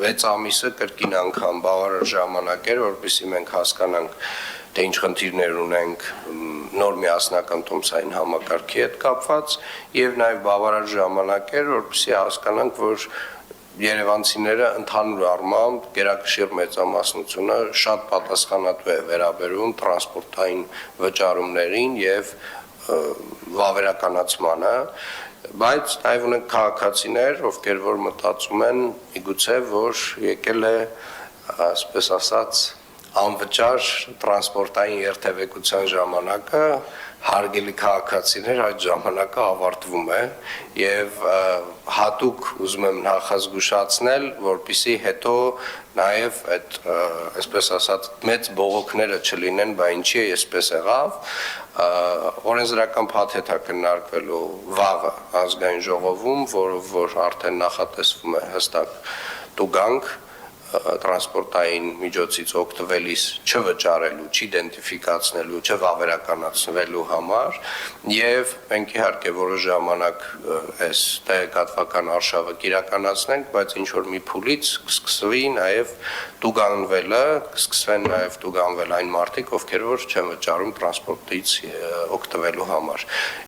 6 ամիսը կրկին անգամ բավարար ժամանակ էր, որպեսզի մենք հասկանանք, թե ինչ խնդիրներ ունենք նոր միասնական տոմսային համակարգի հետ կապված, եւ նաեւ բավարար ժամանակ էր, որպեսզի հասկանանք, որ երևանցիները ընդհանուր առմամբ գերակշիռ մեծամասնությունը շատ պատասխանատու է վերաբերում տրանսպորտային վճարումներին եւ վավերականացմանը, բայց նաև ունենք քաղաքացիներ, ովքեր որ մտածում են միգուցե որ եկել է, այսպես ասած, անվճար տրանսպորտային երթևեկության ժամանակը, հարգելի քաղաքացիներ, այդ ժամանակը ավարտվում է եւ հատուկ ուզում եմ նախազգուշացնել, որպեսզի հետո նաեւ այդ այսպես ասած մեծ բողոքները չլինեն, բա ինչի է այսպես եղավ, օրենսդրական փաթեթ է քննարկվելու վաղը ազգային ժողովում, որով որ արդեն նախատեսվում է հստակ տուգանք տրանսպորտային միջոցից օգտվելիս չվճարելու, չիդենտիֆիկացնելու, չվավերականացնելու համար եւ մենք իհարկե որոշ ժամանակ այս տեղեկատվական արշավը կիրականացնենք, բայց ինչ որ մի փուլից կսկսվի նաեւ տուգանվելը, կսկսվեն նաեւ տուգանվել այն մարդիկ, ովքեր որ չեն վճարում տրանսպորտից օգտվելու համար։